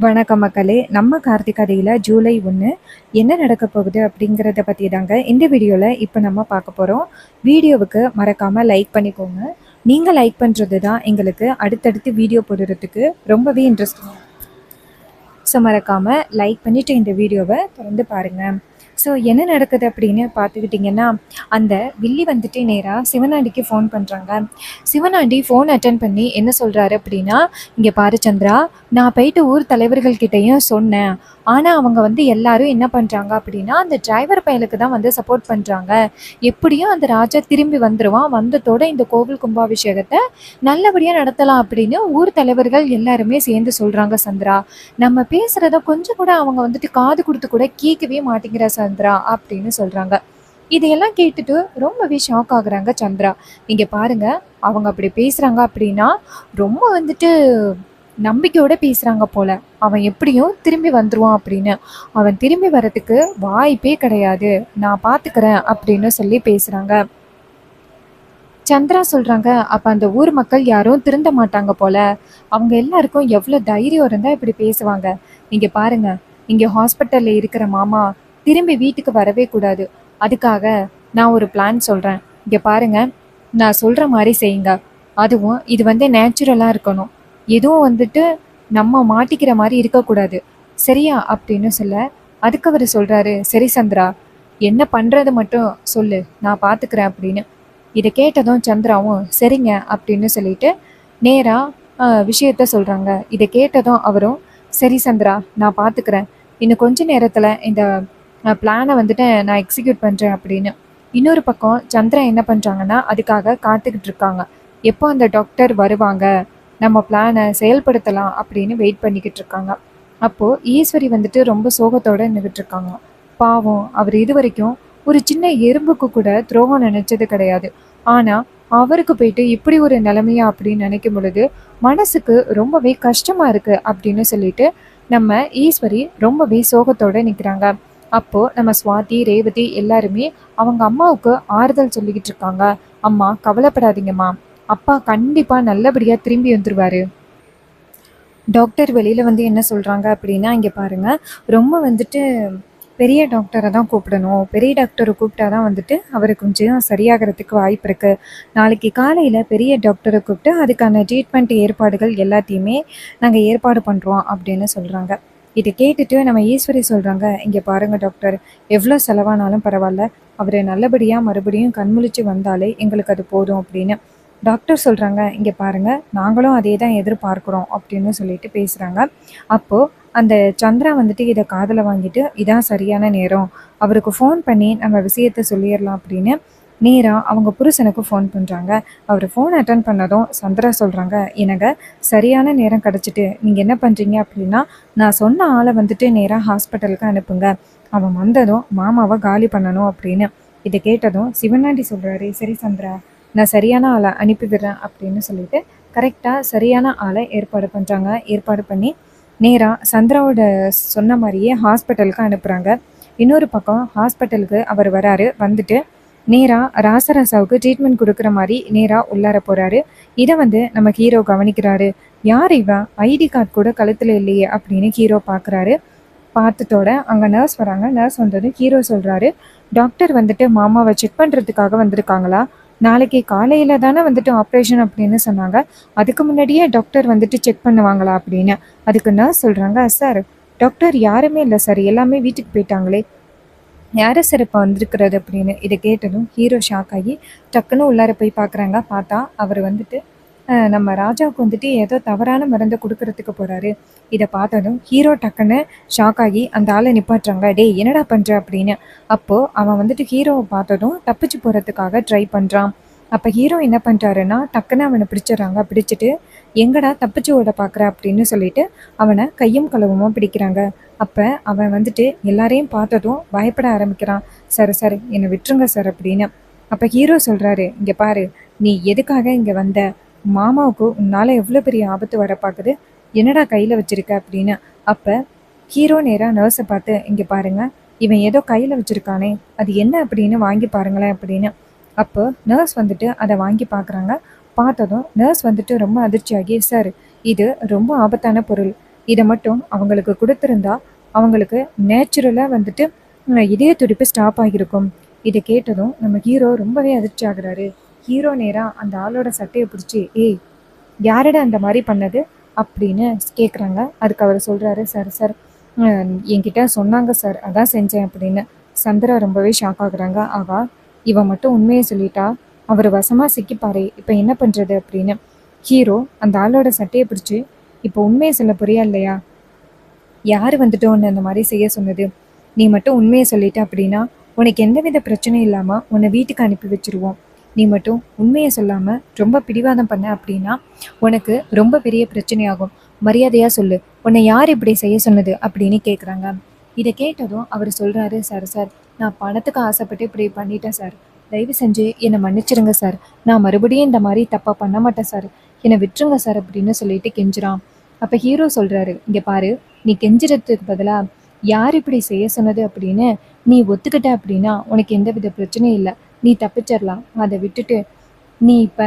வணக்கம் மக்களே. நம்ம கார்த்திக் கதையில் ஜூலை 1 என்ன நடக்க போகுது அப்படிங்கிறத பற்றி தாங்க இந்த வீடியோவில் இப்போ நம்ம பார்க்க போகிறோம். வீடியோவுக்கு மறக்காமல் லைக் பண்ணிக்கோங்க. நீங்கள் லைக் பண்ணுறது தான் எங்களுக்கு அடுத்தடுத்து வீடியோ போடுறதுக்கு ரொம்பவே இன்ட்ரெஸ்டிங். ஸோ மறக்காமல் லைக் பண்ணிவிட்டு இந்த வீடியோவை தொடர்ந்து பாருங்கள். ஸோ என்ன நடக்குது அப்படின்னு பார்த்துக்கிட்டிங்கன்னா, அந்த வில்லி வந்துட்டு நேராக சிவனாண்டிக்கு ஃபோன் பண்ணுறாங்க. சிவனாண்டி ஃபோன் அட்டன் பண்ணி என்ன சொல்கிறாரு அப்படின்னா, இங்கே பாரு சந்திரா, நான் போயிட்டு ஊர் தலைவர்கள்கிட்டையும் சொன்னேன். ஆனால் அவங்க வந்து எல்லாரும் என்ன பண்ணுறாங்க அப்படின்னா, அந்த டிரைவர் பயலுக்கு தான் வந்து சப்போர்ட் பண்ணுறாங்க. எப்படியும் அந்த ராஜா திரும்பி வந்துடுவான். வந்ததோட இந்த கோவில் கும்பாபிஷேகத்தை நல்லபடியாக நடத்தலாம் அப்படின்னு ஊர் தலைவர்கள் எல்லாருமே சேர்ந்து சொல்கிறாங்க சந்திரா. நம்ம பேசுகிறத கொஞ்சம் கூட அவங்க வந்துட்டு காது கொடுத்து கூட கேட்கவே மாட்டேங்கிற சந்திரா அப்படின்னு சொல்கிறாங்க. இதையெல்லாம் கேட்டுட்டு ரொம்பவே ஷாக் ஆகுறாங்க சந்திரா. நீங்கள் பாருங்கள், அவங்க அப்படி பேசுகிறாங்க அப்படின்னா ரொம்ப வந்துட்டு நம்பிக்கையோட பேசுகிறாங்க போல. அவன் எப்படியும் திரும்பி வந்துடுவான் அப்படின்னு. அவன் திரும்பி வர்றதுக்கு வாய்ப்பே கிடையாது, நான் பார்த்துக்கிறேன் அப்படின்னு சொல்லி பேசுகிறாங்க. சந்திரா சொல்கிறாங்க, அப்போ அந்த ஊர் மக்கள் யாரும் திருந்த மாட்டாங்க போல. அவங்க எல்லாருக்கும் எவ்வளோ தைரியம் இருந்தால் இப்படி பேசுவாங்க. நீங்கள் பாருங்க, இங்கே ஹாஸ்பிட்டலில் இருக்கிற மாமா திரும்பி வீட்டுக்கு வரவே கூடாது. அதுக்காக நான் ஒரு பிளான் சொல்கிறேன். இங்கே பாருங்க, நான் சொல்கிற மாதிரி செய்யுங்க. அதுவும் இது வந்து நேச்சுரலாக இருக்கணும். எதுவும் வந்துட்டு நம்ம மாட்டிக்கிற மாதிரி இருக்கக்கூடாது, சரியா அப்படின்னு சொல்ல, அதுக்கு அவர் சொல்கிறாரு, சரி சந்திரா, என்ன பண்ணுறது மட்டும் சொல்லு, நான் பார்த்துக்கிறேன் அப்படின்னு. இதை கேட்டதும் சந்திராவும் சரிங்க அப்படின்னு சொல்லிட்டு நேராக விஷயத்த சொல்கிறாங்க. இதை கேட்டதும் அவரும் சரி சந்திரா, நான் பார்த்துக்கிறேன். இன்னும் கொஞ்ச நேரத்தில் இந்த பிளானை வந்துட்டு நான் எக்ஸிக்யூட் பண்ணுறேன் அப்படின்னு. இன்னொரு பக்கம் சந்திரா என்ன பண்ணுறாங்கன்னா, அதுக்காக காத்துக்கிட்டு இருக்காங்க. எப்போ அந்த டாக்டர் வருவாங்க, நம்ம பிளானை செயல்படுத்தலாம் அப்படின்னு வெயிட் பண்ணிக்கிட்டு இருக்காங்க. அப்போது ஈஸ்வரி வந்துட்டு ரொம்ப சோகத்தோடு நின்றுட்டு இருக்காங்க. பாவம், அவர் இது வரைக்கும் ஒரு சின்ன எறும்புக்கு கூட துரோகம் நினைச்சது கிடையாது. ஆனால் அவருக்கு போயிட்டு இப்படி ஒரு நிலைமையா அப்படின்னு நினைக்கும் பொழுது மனசுக்கு ரொம்பவே கஷ்டமாக இருக்குது அப்படின்னு சொல்லிட்டு நம்ம ஈஸ்வரி ரொம்பவே சோகத்தோடு நிற்கிறாங்க. அப்போது நம்ம சுவாதி, ரேவதி எல்லாருமே அவங்க அம்மாவுக்கு ஆறுதல் சொல்லிக்கிட்டு இருக்காங்க. அம்மா கவலைப்படாதீங்கம்மா, அப்பா கண்டிப்பாக நல்லபடியாக திரும்பி வந்துடுவார். டாக்டர் வெளியில் வந்து என்ன சொல்கிறாங்க அப்படின்னா, இங்கே பாருங்கள், ரொம்ப வந்துட்டு பெரிய டாக்டரை தான் கூப்பிடணும். பெரிய டாக்டரை கூப்பிட்டா தான் வந்துட்டு அவர் கொஞ்சம் சரியாகிறதுக்கு வாய்ப்பு இருக்குது. நாளைக்கு காலையில் பெரிய டாக்டரை கூப்பிட்டு அதுக்கான ட்ரீட்மெண்ட் ஏற்பாடுகள் எல்லாத்தையுமே நாங்கள் ஏற்பாடு பண்ணுறோம் அப்படின்னு சொல்கிறாங்க. இதை கேட்டுட்டு நம்ம ஈஸ்வரி சொல்கிறாங்க, இங்கே பாருங்கள் டாக்டர், எவ்வளோ செலவானாலும் பரவாயில்ல, அவர் நல்லபடியாக மறுபடியும் கண்முழிச்சு வந்தாலே எங்களுக்கு அது போதும் அப்படின்னு. டாக்டர் சொல்கிறாங்க, இங்கே பாருங்கள், நாங்களும் அதே தான் எதிர்பார்க்குறோம் அப்படின்னு சொல்லிட்டு பேசுகிறாங்க. அப்போது அந்த சந்திரா வந்துட்டு இதை காதில் வாங்கிட்டு, இதான் சரியான நேரம், அவருக்கு ஃபோன் பண்ணி நம்ம விஷயத்தை சொல்லிடலாம் அப்படின்னு நேராக அவங்க புருஷனுக்கு ஃபோன் பண்ணுறாங்க. அவர் ஃபோன் அட்டன் பண்ணதும் சந்திரா சொல்கிறாங்க, எனக்கு சரியான நேரம் கிடச்சிட்டு நீங்கள் என்ன பண்ணுறீங்க அப்படின்னா, நான் சொன்ன ஆளை வந்துட்டு நேராக ஹாஸ்பிட்டலுக்கு அனுப்புங்க, அவன் வந்ததும் மாமாவை காலி பண்ணணும் அப்படின்னு. இதை கேட்டதும் சிவனாண்டி சொல்கிறாரு, சரி சந்திரா, நான் சரியான ஆளை அனுப்பிவிடுறேன் அப்படின்னு சொல்லிட்டு கரெக்டாக சரியான ஆளை ஏற்பாடு பண்ணுறாங்க. ஏற்பாடு பண்ணி நேராக சந்திராவோட சொன்ன மாதிரியே ஹாஸ்பிட்டலுக்கு அனுப்புகிறாங்க. இன்னொரு பக்கம் ஹாஸ்பிட்டலுக்கு அவர் வராரு. வந்துட்டு நேராக ராசராசாவுக்கு ட்ரீட்மெண்ட் கொடுக்குற மாதிரி நேராக உள்ளார போகிறாரு. இதை வந்து நம்ம ஹீரோ கவனிக்கிறாரு. யார் இவன், ஐடி கார்டு கூட கழுத்தில் இல்லையே அப்படின்னு ஹீரோ பார்க்குறாரு. பார்த்ததோட அங்கே நர்ஸ் வராங்க. நர்ஸ் வந்தது ஹீரோ சொல்கிறாரு, டாக்டர் வந்துட்டு மாமாவை செக் பண்ணுறதுக்காக வந்திருக்காங்களா, நாளைக்கு காலையில் தானே வந்துட்டு ஆப்ரேஷன் அப்படின்னு சொன்னாங்க, அதுக்கு முன்னாடியே டாக்டர் வந்துட்டு செக் பண்ணுவாங்களா அப்படின்னு. அதுக்கு நர்ஸ் சொல்கிறாங்க, சார் டாக்டர் யாருமே இல்லை சார், எல்லாமே வீட்டுக்கு போயிட்டாங்களே, யார் சார் இப்போ வந்திருக்கிறது அப்படின்னு. இதை கேட்டதும் ஹீரோ ஷாக் ஆகி டக்குன்னு உள்ளார போய் பார்க்குறாங்க. பார்த்தா அவர் வந்துட்டு நம்ம ராஜாவுக்கு வந்துட்டு ஏதோ தவறான மருந்தை கொடுக்கறதுக்கு போகிறாரு. இதை பார்த்ததும் ஹீரோ டக்குன்னு ஷாக் ஆகி அந்த ஆளை நிப்பாட்டுறாங்க. டே என்னடா பண்ணுற அப்படின்னு. அப்போது அவன் வந்துட்டு ஹீரோவை பார்த்ததும் தப்பிச்சு போகிறதுக்காக ட்ரை பண்ணுறான். அப்போ ஹீரோ என்ன பண்ணுறாருன்னா, டக்குன்னு அவனை பிடிச்சிடறாங்க. பிடிச்சிட்டு எங்கடா தப்பிச்சு ஓட பார்க்குற அப்படின்னு சொல்லிட்டு அவனை கையும் களவுமா பிடிக்கிறாங்க. அப்போ அவன் வந்துட்டு எல்லாரையும் பார்த்ததும் பயப்பட ஆரம்பிக்கிறான். சார் சார் என்னை விட்டுருங்க சார் அப்படின்னு. அப்போ ஹீரோ சொல்கிறாரு, இங்கே பாரு, நீ எதுக்காக இங்கே வந்த, மாமாவுக்கு உன்னால் எவ்வளோ பெரிய ஆபத்து வர பார்க்குது, என்னடா கையில் வச்சுருக்க அப்படின்னு. அப்போ ஹீரோ நேராக நர்ஸை பார்த்து, இங்கே பாருங்கள், இவன் ஏதோ கையில் வச்சுருக்கானே, அது என்ன அப்படின்னு வாங்கி பாருங்களேன் அப்படின்னு. அப்போ நர்ஸ் வந்துட்டு அதை வாங்கி பார்க்குறாங்க. பார்த்ததும் நர்ஸ் வந்துட்டு ரொம்ப அதிர்ச்சியாகி, சார் இது ரொம்ப ஆபத்தான பொருள், இதை மட்டும் அவங்களுக்கு கொடுத்துருந்தா அவங்களுக்கு நேச்சுரலாக வந்துட்டு இதய துடிப்பு ஸ்டாப் ஆகியிருக்கும். இதை கேட்டதும் நம்ம ஹீரோ ரொம்பவே அதிர்ச்சி ஆகுறாரு. ஹீரோ நேராக அந்த ஆளோட சட்டையை பிடிச்சி, ஏய் யாரடா அந்த மாதிரி பண்ணது அப்படின்னு கேட்குறாங்க. அதுக்கு அவர் சொல்கிறாரு, சார் சார் என்கிட்ட சொன்னாங்க சார், அதான் செஞ்சேன் அப்படின்னு. சந்திரா ரொம்பவே ஷாக் ஆகுறாங்க. ஆகா, இவன் மட்டும் உண்மையை சொல்லிட்டா அவர் வசமாக சிக்கிப்பாரே, இப்போ என்ன பண்ணுறது அப்படின்னு. ஹீரோ அந்த ஆளோட சட்டையை பிடிச்சி, இப்போ உண்மையை சொல்ல புரியா இல்லையா, யார் வந்துட்டு உன்னை அந்த மாதிரி செய்ய சொன்னது, நீ மட்டும் உண்மையை சொல்லிட்ட அப்படின்னா உனக்கு எந்தவித பிரச்சனையும் இல்லாமல் உன்னை வீட்டுக்கு அனுப்பி வச்சுருவோம். நீ மட்டும் உண்மையை சொல்லாமல் ரொம்ப பிடிவாதம் பண்ண அப்படின்னா உனக்கு ரொம்ப பெரிய பிரச்சனையாகும். மரியாதையாக சொல்லு, உன்னை யார் இப்படி செய்ய சொன்னது அப்படின்னு கேட்குறாங்க. இதை கேட்டதும் அவர் சொல்கிறாரு, சார் சார் நான் பணத்துக்கு ஆசைப்பட்டு இப்படி பண்ணிட்டேன் சார், தயவு செஞ்சு என்னை மன்னிச்சிருங்க சார், நான் மறுபடியும் இந்த மாதிரி தப்பாக பண்ண மாட்டேன் சார், என்னை விட்டுருங்க சார் அப்படின்னு சொல்லிட்டு கெஞ்சுறான். அப்போ ஹீரோ சொல்கிறாரு, இங்கே பாரு, நீ கெஞ்சுறதுக்கு பதிலாக யார் இப்படி செய்ய சொன்னது அப்படின்னு நீ ஒத்துக்கிட்ட அப்படின்னா உனக்கு எந்தவித பிரச்சனையும் இல்லை, நீ தப்பிச்சிடலாம். அதை விட்டுட்டு நீ இப்போ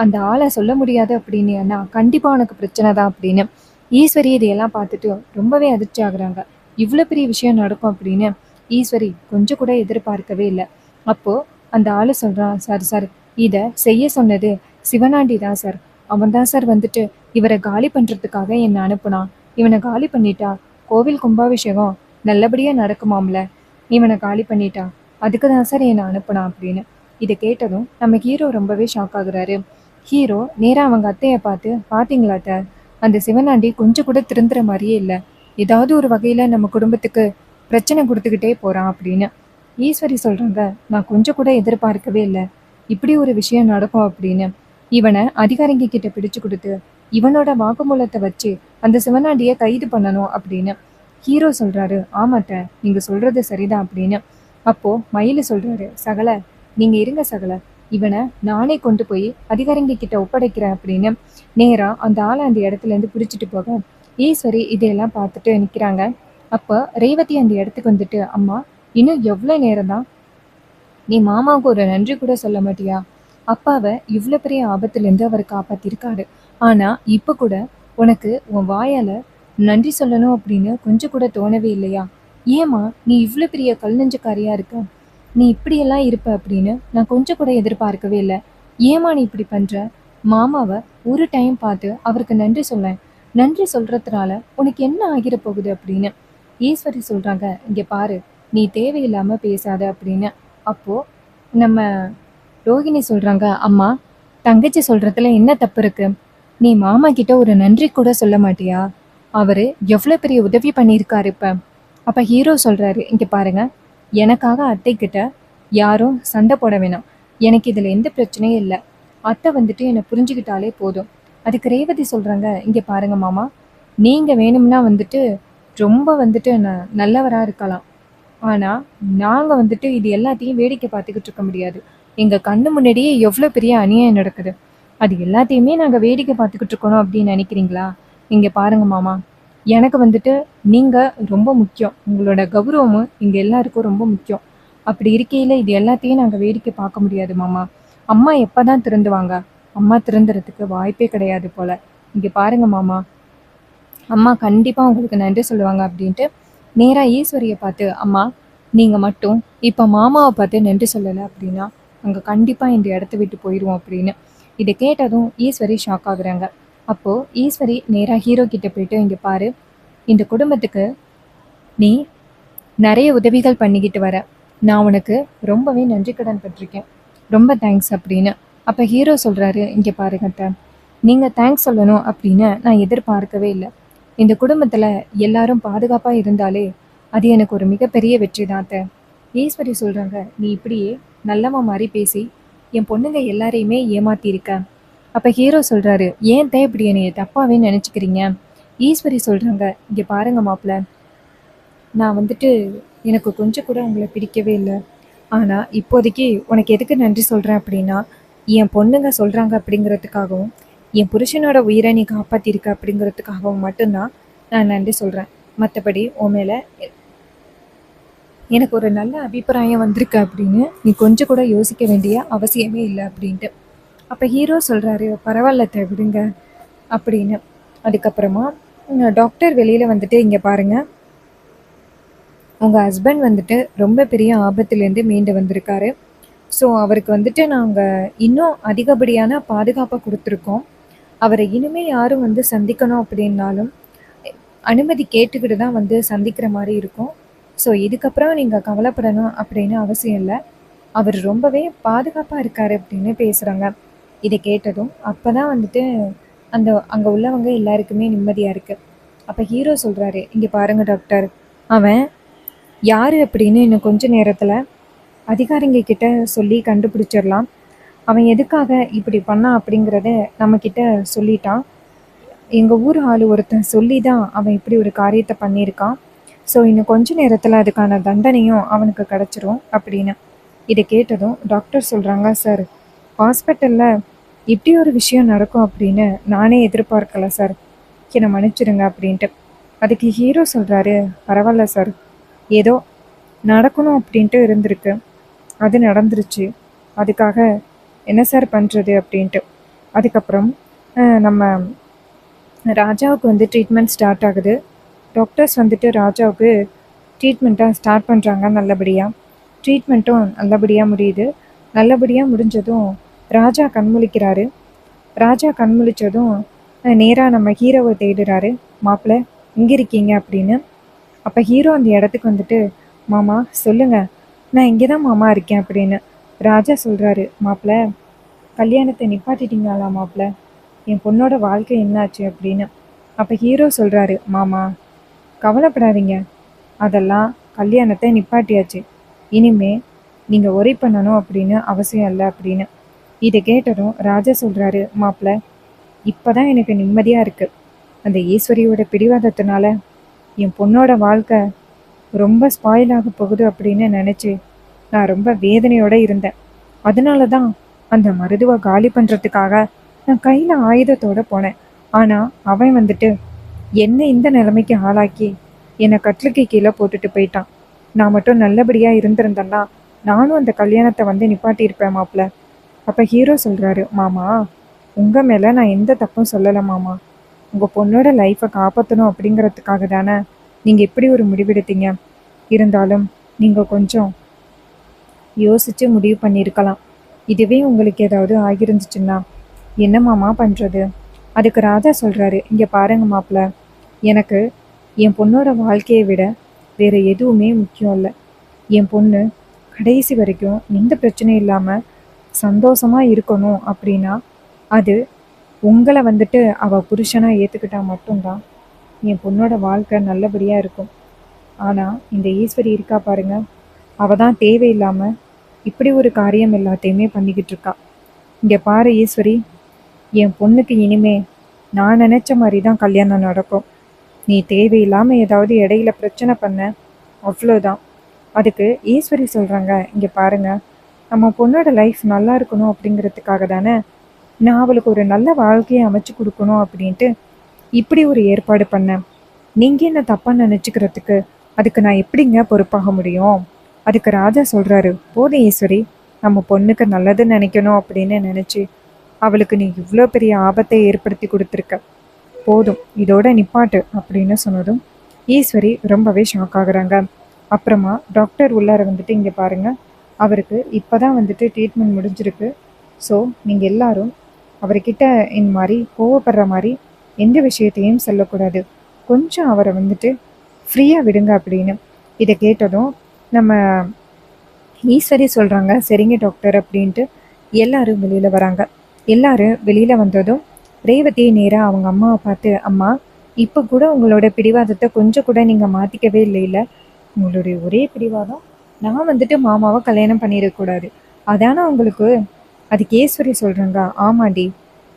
அந்த ஆளை சொல்ல முடியாது அப்படின்னா கண்டிப்பாக உனக்கு பிரச்சனை தான் அப்படின்னு. ஈஸ்வரி இதையெல்லாம் பார்த்துட்டு ரொம்பவே அதிர்ச்சி ஆகுறாங்க. இவ்வளோ பெரிய விஷயம் நடக்கும் அப்படின்னு ஈஸ்வரி கொஞ்சம் கூட எதிர்பார்க்கவே இல்லை. அப்போது அந்த ஆள் சொல்கிறான், சார் சார் இதை செய்ய சொன்னது சிவனாண்டி தான் சார், அவன் தான் சார் வந்துட்டு இவரை காலி பண்ணுறதுக்காக என்னை அனுப்புனான். இவனை காலி பண்ணிட்டா கோவில் கும்பாபிஷேகம் நல்லபடியாக நடக்குமாம்ல, இவனை காலி பண்ணிட்டா அதுக்கு தான் சார் என்னை அனுப்புனான் அப்படின்னு. இதை கேட்டதும் நம்ம ஹீரோ ரொம்பவே ஷாக் ஆகுறாரு. ஹீரோ நேராக அவங்க அத்தையை பார்த்து, பார்த்தீங்களாட்ட அந்த சிவனாண்டி கொஞ்சம் கூட திருந்துற மாதிரியே இல்லை, ஏதாவது ஒரு வகையில் நம்ம குடும்பத்துக்கு பிரச்சனை கொடுத்துக்கிட்டே போகிறான் அப்படின்னு. ஈஸ்வரி சொல்கிறாங்க, நான் கொஞ்சம் கூட எதிர்பார்க்கவே இல்லை இப்படி ஒரு விஷயம் நடக்கும் அப்படின்னு. இவனை அதிகாரிங்க கிட்ட பிடிச்சு கொடுத்து இவனோட வாக்குமூலத்தை வச்சு அந்த சிவனாண்டியை கைது பண்ணணும் அப்படின்னு. ஹீரோ சொல்கிறாரு, ஆமாட்ட நீங்கள் சொல்கிறது சரிதான் அப்படின்னு. அப்போது மயிலு சொல்கிறாரு, சகல நீங்கள் இருங்க சகல, இவனை நானே கொண்டு போய் அதிகாரிங்க கிட்ட ஒப்படைக்கிறேன் அப்படின்னு நேராக அந்த ஆளை அந்த இடத்துலேருந்து பிடிச்சிட்டு போக ஈஸ்வரி இதையெல்லாம் பார்த்துட்டு நிற்கிறாங்க. அப்போ ரேவதி அந்த இடத்துக்கு வந்துட்டு, அம்மா இன்னும் எவ்வளோ நேரம் தான், நீ மாமாவுக்கு ஒரு நன்றி கூட சொல்ல மாட்டியா, அப்பாவை இவ்வளோ பெரிய ஆபத்துலேருந்து அவர் காப்பாற்றிருக்காரு, ஆனால் இப்போ கூட உனக்கு உன் வாயால் நன்றி சொல்லணும் அப்படின்னு கொஞ்சம் கூட தோணவே இல்லையா, ஏம்மா நீ இவ்வளோ பெரிய கல் நெஞ்சக்காரியாக இருக்க, நீ இப்படியெல்லாம் இருப்ப அப்படின்னு நான் கொஞ்சம் கூட எதிர்பார்க்கவே இல்லை, ஏம்மா நீ இப்படி பண்ணுற, மாமாவை ஒரு டைம் பார்த்து அவருக்கு நன்றி சொல்லேன், நன்றி சொல்கிறதுனால உனக்கு என்ன ஆகிட போகுது அப்படின்னு. ஈஸ்வரி சொல்கிறாங்க, இங்கே பாரு நீ தேவையில்லாமல் பேசாத அப்படின்னு. அப்போது நம்ம ரோகிணி சொல்கிறாங்க, அம்மா தங்கச்சி சொல்கிறதுல என்ன தப்பு இருக்கு, நீ மாமா கிட்ட ஒரு நன்றி கூட சொல்ல மாட்டியா, அவர் எவ்வளோ பெரிய உதவி பண்ணியிருக்காரு இப்போ. அப்போ ஹீரோ சொல்கிறாரு, இங்கே பாருங்க, எனக்காக அத்தை கிட்ட யாரும் சண்டை போட வேணாம், எனக்கு இதில் எந்த பிரச்சனையும் இல்லை, அத்தை வந்துட்டு என்னை புரிஞ்சுக்கிட்டாலே போதும். அதுக்கு ரேவதி சொல்கிறாங்க, இங்கே பாருங்க மாமா, நீங்கள் வேணும்னா வந்துட்டு ரொம்ப வந்துட்டு நல்லவராக இருக்கலாம், ஆனால் நாங்கள் வந்துட்டு இது எல்லாத்தையும் வேடிக்கை பார்த்துக்கிட்டு இருக்க முடியாது, எங்கள் கண்ணு முன்னாடியே எவ்வளோ பெரிய அநியாயம் நடக்குது, அது எல்லாத்தையுமே நாங்கள் வேடிக்கை பார்த்துக்கிட்டு இருக்கணும் அப்படின்னு நினைக்கிறீங்களா, இங்கே பாருங்க மாமா, எனக்கு வந்துட்டு நீங்கள் ரொம்ப முக்கியம், உங்களோட கௌரவமும் எங்கள் எல்லாருக்கும் ரொம்ப முக்கியம், அப்படி இருக்கையில் இது எல்லாத்தையும் நாங்கள் வேடிக்கை பார்க்க முடியாது மாமா, அம்மா எப்போ தான் திருந்துவாங்க, அம்மா திருந்துறதுக்கு வாய்ப்பே கிடையாது போல், இங்கே பாருங்க மாமா, அம்மா கண்டிப்பாக உங்களுக்கு நன்றி சொல்லுவாங்க அப்படின்ட்டு நேராக ஈஸ்வரியை பார்த்து, அம்மா நீங்கள் மட்டும் இப்போ மாமாவை பார்த்து நன்றி சொல்லலை அப்படின்னா அங்கே கண்டிப்பாக இந்த இடத்த விட்டு போயிடுவோம் அப்படின்னு. இதை கேட்டதும் ஈஸ்வரி ஷாக் ஆகுறாங்க. அப்போது ஈஸ்வரி நேராக ஹீரோ கிட்ட போயிட்டு, இங்கே பாரு, இந்த குடும்பத்துக்கு நீ நிறைய உதவிகள் பண்ணிக்கிட்டு வர, நான் உனக்கு ரொம்பவே நன்றி கடன் பட்டிருக்கேன், ரொம்ப தேங்க்ஸ் அப்படின்னு. அப்போ ஹீரோ சொல்கிறாரு, இங்கே பாருங்கட்ட, நீங்கள் தேங்க்ஸ் சொல்லணும் அப்படின்னு நான் எதிர்பார்க்கவே இல்லை, இந்த குடும்பத்தில் எல்லாரும் பாதுகாப்பாக இருந்தாலே அது எனக்கு ஒரு மிகப்பெரிய வெற்றி தான். ஈஸ்வரி சொல்கிறாங்க, நீ இப்படியே நல்லவ மாதிரி பேசி என் பொண்ணுங்க எல்லாரையுமே ஏமாத்தியிருக்க. அப்போ ஹீரோ சொல்கிறாரு, ஏன் இப்படி என்னைய தப்பாகவே நினச்சிக்கிறீங்க. ஈஸ்வரி சொல்கிறாங்க, இங்கே பாருங்க மாப்பிள்ள, நான் வந்துட்டு எனக்கு கொஞ்சம் கூட உங்களை பிடிக்கவே இல்லை, ஆனால் இப்போதைக்கு உனக்கு எதுக்கு நன்றி சொல்கிறேன் அப்படின்னா என் பொண்ணுங்க சொல்கிறாங்க அப்படிங்கிறதுக்காகவும் என் புருஷனோட உயிரை நீ காப்பாற்றிருக்க அப்படிங்கிறதுக்காகவும் மட்டும்தான் நான் நன்றி சொல்கிறேன், மற்றபடி உன் மேலே எனக்கு ஒரு நல்ல அபிப்பிராயம் வந்திருக்கு அப்படின்னு நீ கொஞ்சம் கூட யோசிக்க வேண்டிய அவசியமே இல்லை அப்படின்ட்டு. அப்போ ஹீரோ சொல்கிறாரு, பரவாயில்ல விடுங்க அப்படின்னு. அதுக்கப்புறமா டாக்டர் வெளியில் வந்துட்டு இங்கே பாருங்க, உங்கள் ஹஸ்பண்ட் வந்துட்டு ரொம்ப பெரிய ஆபத்துலேருந்து மீண்டு வந்திருக்காரு. ஸோ அவருக்கு வந்துட்டு நாங்கள் இன்னும் அதிகப்படியான பாதுகாப்பை கொடுத்துருக்கோம். அவரை இனிமே யாரும் வந்து சந்திக்கணும் அப்படின்னாலும் அனுமதி கேட்டுக்கிட்டு தான் வந்து சந்திக்கிற மாதிரி இருக்கும். ஸோ இதுக்கப்புறம் நீங்கள் கவலைப்படணும் அப்படின்னு அவசியம் இல்லை. அவர் ரொம்பவே பாதுகாப்பாக இருக்காரு அப்படின்னு பேசுகிறாங்க. இதை கேட்டதும் அப்போ தான் வந்துட்டு அங்கே உள்ளவங்க எல்லாருக்குமே நிம்மதியாக இருக்குது. அப்போ ஹீரோ சொல்கிறாரு, இங்கே பாருங்க டாக்டர், அவன் யார் அப்படின்னு இன்னும் கொஞ்ச நேரத்தில் அதிகாரிங்க கிட்ட சொல்லி கண்டுபிடிச்சிடலாம். அவன் எதுக்காக இப்படி பண்ணான் அப்படிங்கிறத நம்மக்கிட்ட சொல்லிட்டான். எங்கள் ஊர் ஆள் ஒருத்தன் சொல்லி தான் அவன் இப்படி ஒரு காரியத்தை பண்ணியிருக்கான். ஸோ இன்னும் கொஞ்ச நேரத்தில் அதுக்கான தண்டனையும் அவனுக்கு கிடச்சிரும் அப்படின்னு. இதை கேட்டதும் டாக்டர் சொல்கிறாங்க, சார், ஹாஸ்பிட்டலில் இப்படி ஒரு விஷயம் நடக்கும் அப்படின்னு நானே எதிர்பார்க்கல சார், என்னை மன்னிச்சிடுங்க அப்படின்ட்டு. அதுக்கு ஹீரோ சொல்கிறாரு, பரவாயில்ல சார், ஏதோ நடக்கணும் அப்படின்ட்டு இருந்திருக்கு, அது நடந்துருச்சு, அதுக்காக என்ன சார் பண்ணுறது அப்படின்ட்டு. அதுக்கப்புறம் நம்ம ராஜாவுக்கு வந்து ட்ரீட்மெண்ட் ஸ்டார்ட் ஆகுது. டாக்டர்ஸ் வந்துட்டு ராஜாவுக்கு ட்ரீட்மெண்ட்டாக ஸ்டார்ட் பண்ணுறாங்க. நல்லபடியாக ட்ரீட்மெண்ட்டும் நல்லபடியாக முடியுது. நல்லபடியாக முடிஞ்சதும் ராஜா கண்முழிக்கிறாரு. ராஜா கண்முழிச்சதும் நேராக நம்ம ஹீரோவை தேடுறாரு. மாப்பிள்ளை இங்கே இருக்கீங்க அப்படின்னு. அப்போ ஹீரோ அந்த இடத்துக்கு வந்துட்டு, மாமா சொல்லுங்கள், நான் இங்கே தான் மாமா இருக்கேன் அப்படின்னு. ராஜா சொல்கிறாரு, மாப்பிள்ளை கல்யாணத்தை நிப்பாட்டிட்டீங்களா மாப்பிள்ளை, என் பொண்ணோட வாழ்க்கை என்னாச்சு அப்படின்னு. அப்போ ஹீரோ சொல்கிறாரு, மாமா கவலைப்படாதீங்க, அதெல்லாம் கல்யாணத்தை நிப்பாட்டியாச்சு, இனிமே நீங்கள் ஒரே பண்ணணும் அப்படின்னு அவசியம் இல்லை அப்படின்னு. இதை கேட்டதும் ராஜா சொல்கிறாரு, மாப்பிள்ளை இப்போ தான் எனக்கு நிம்மதியாக இருக்குது. அந்த ஈஸ்வரியோட பிடிவாதத்தினால என் பொண்ணோட வாழ்க்கை ரொம்ப ஸ்பாயில் ஆக போகுது அப்படின்னு நினச்சி நான் ரொம்ப வேதனையோடு இருந்தேன். அதனால தான் அந்த மருதுவை காலி பண்ணுறதுக்காக நான் கையில் ஆயுதத்தோடு போனேன். ஆனால் அவன் வந்துட்டு என்னை இந்த நிலைமைக்கு ஆளாக்கி என்னை கட்டிலுக்கு கீழே போட்டுட்டு போயிட்டான். நான் மட்டும் நல்லபடியாக இருந்திருந்தேன்னா நானும் அந்த கல்யாணத்தை வந்து நிப்பாட்டியிருப்பேன் மாப்பிள்ளை. அப்போ ஹீரோ சொல்கிறாரு, மாமா உங்கள் மேலே நான் எந்த தப்பும் சொல்லலை மாமா, உங்கள் பொண்ணோட லைஃப்பை காப்பாற்றணும் அப்படிங்கிறதுக்காக தானே நீங்கள் இப்படி ஒரு முடிவெடுத்தீங்க. இருந்தாலும் நீங்கள் கொஞ்சம் யோசித்து முடிவு பண்ணியிருக்கலாம். இதுவே உங்களுக்கு ஏதாவது ஆகியிருந்துச்சுன்னா என்ன மாமா பண்ணுறது? அதுக்கு ராஜா சொல்கிறாரு, இங்கே பாருங்க மாப்பிள்ள, எனக்கு என் பொண்ணோட வாழ்க்கையை விட வேறு எதுவுமே முக்கியம் இல்லை. என் பொண்ணு கடைசி வரைக்கும் எந்த பிரச்சனையும் இல்லாமல் சந்தோஷமாக இருக்கணும் அப்படின்னா அது உங்களை வந்துட்டு அவள் புருஷனாக ஏற்றுக்கிட்டா மட்டும்தான் என் பொண்ணோட வாழ்க்கை நல்லபடியாக இருக்கும். ஆனால் இந்த ஈஸ்வரி இருக்கா பாருங்க, அவள் தான் தேவையில்லாமல் இப்படி ஒரு காரியம் எல்லாத்தையுமே பண்ணிக்கிட்டு இருக்கா. இங்கே பாரு ஈஸ்வரி, என் பொண்ணுக்கு இனிமே நான் நினச்ச மாதிரி தான் கல்யாணம் நடக்கும். நீ தேவையில்லாமல் ஏதாவது இடையில பிரச்சனை பண்ண, அவ்வளோதான். அதுக்கு ஈஸ்வரி சொல்கிறாங்க, இங்கே பாருங்க, நம்ம பொண்ணோட லைஃப் நல்லா இருக்கணும் அப்படிங்கிறதுக்காக தானே நான் அவளுக்கு ஒரு நல்ல வாழ்க்கையை அமைச்சு கொடுக்கணும் அப்படின்ட்டு இப்படி ஒரு ஏற்பாடு பண்ணேன். நீங்கள் என்ன தப்பாக நினச்சிக்கிறதுக்கு அதுக்கு நான் எப்படிங்க பொறுப்பாக முடியும்? அதுக்கு ராஜா சொல்கிறாரு, போதும் ஈஸ்வரி, நம்ம பொண்ணுக்கு நல்லதுன்னு நினைக்கணும் அப்படின்னு நினச்சி அவளுக்கு நீ இவ்வளோ பெரிய ஆபத்தை ஏற்படுத்தி கொடுத்துருக்க, போதும், இதோட நிப்பாட்டு அப்படின்னு சொன்னதும் ஈஸ்வரி ரொம்பவே ஷாக் ஆகுறாங்க. அப்புறமா டாக்டர் உள்ளார வந்துட்டு, இங்கே பாருங்கள், அவருக்கு இப்போ தான் வந்துட்டு ட்ரீட்மெண்ட் முடிஞ்சிருக்கு. ஸோ நீங்கள் எல்லாரும் அவர்கிட்ட இந்த மாதிரி கோவப்படுற மாதிரி எந்த விஷயத்தையும் சொல்லக்கூடாது, கொஞ்சம் அவரை வந்துட்டு ஃப்ரீயாக விடுங்க அப்படின்னு. இதை கேட்டதும் நம்ம ஈஸ்வரி சொல்கிறாங்க, சரிங்க டாக்டர் அப்படின்ட்டு எல்லாரும் வெளியில் வராங்க. எல்லாரும் வெளியில் வந்ததும் ரேவதியை நேராக அவங்க அம்மாவை பார்த்து, அம்மா இப்போ கூட உங்களோட பிடிவாதத்தை கொஞ்சம் கூட நீங்கள் மாற்றிக்கவே இல்லைல்ல, உங்களுடைய ஒரே பிடிவாதம் நான் வந்துட்டு மாமாவை கல்யாணம் பண்ணிடக்கூடாது, அதானே உங்களுக்கு? அதுக்கு ஈஸ்வரி சொல்கிறாங்க, ஆமாண்டி,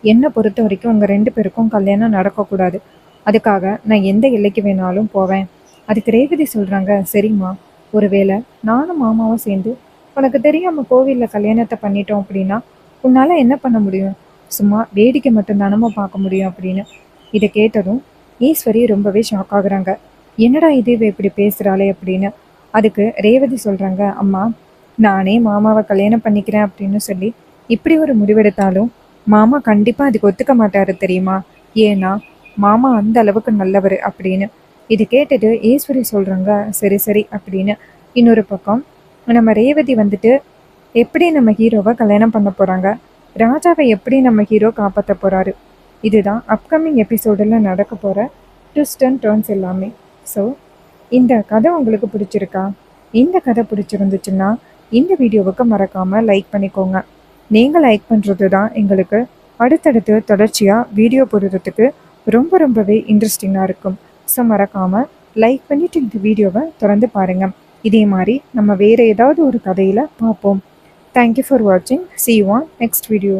என்னை பொறுத்த வரைக்கும் உங்கள் 2 பேருக்கும் கல்யாணம் நடக்கக்கூடாது, அதுக்காக நான் எந்த எல்லைக்கு வேணாலும் போவேன். அதுக்கு ரேவதி சொல்கிறாங்க, சரிம்மா, ஒருவேளை நானும் மாமாவும் சேர்ந்து உனக்கு தெரியாமல் கோவிலில் கல்யாணத்தை பண்ணிட்டோம் அப்படின்னா உன்னால் என்ன பண்ண முடியும்? சும்மா வேடிக்கை மட்டும்தானம்மா பார்க்க முடியும் அப்படின்னு. இதை கேட்டதும் ஈஸ்வரி ரொம்பவே ஷாக் ஆகுறாங்க. என்னடா இது இவ இப்படி பேசுகிறாளே அப்படின்னு. அதுக்கு ரேவதி சொல்கிறாங்க, அம்மா நானே மாமாவை கல்யாணம் பண்ணிக்கிறேன் அப்படின்னு சொல்லி இப்படி ஒரு முடிவெடுத்தாலும் மாமா கண்டிப்பாக அதுக்கு ஒத்துக்க மாட்டாரு தெரியுமா? ஏன்னா மாமா அந்த அளவுக்கு நல்லவர் அப்படின்னு. இது கேட்டுட்டு ஈஸ்வரி சொல்கிறாங்க, சரி சரி அப்படின்னு. இன்னொரு பக்கம் நம்ம ரேவதி வந்துட்டு எப்படி நம்ம ஹீரோவை கல்யாணம் பண்ண போகிறாங்க, ராஜாவை எப்படி நம்ம ஹீரோ காப்பாற்ற போகிறாரு, இதுதான் அப்கமிங் எபிசோடில் நடக்க போகிற ட்விஸ்ட் அண்ட் டர்ன்ஸ் எல்லாமே. ஸோ இந்த கதை உங்களுக்கு பிடிச்சிருக்கா? இந்த கதை பிடிச்சிருந்துச்சுன்னா இந்த வீடியோவுக்கு மறக்காமல் லைக் பண்ணிக்கோங்க. நீங்கள் லைக் பண்ணுறது தான் எங்களுக்கு அடுத்தடுத்து தொடர்ச்சியாக வீடியோ போடுறதுக்கு ரொம்பவே இன்ட்ரெஸ்டிங்காக இருக்கும். ஸோ மறக்காமல் லைக் பண்ணிவிட்டு இந்த வீடியோவை தொடர்ந்து பாருங்கள். இதே மாதிரி நம்ம வேறு ஏதாவது ஒரு கதையில் பார்ப்போம். தேங்க்யூ ஃபார் வாட்சிங். See you on next video.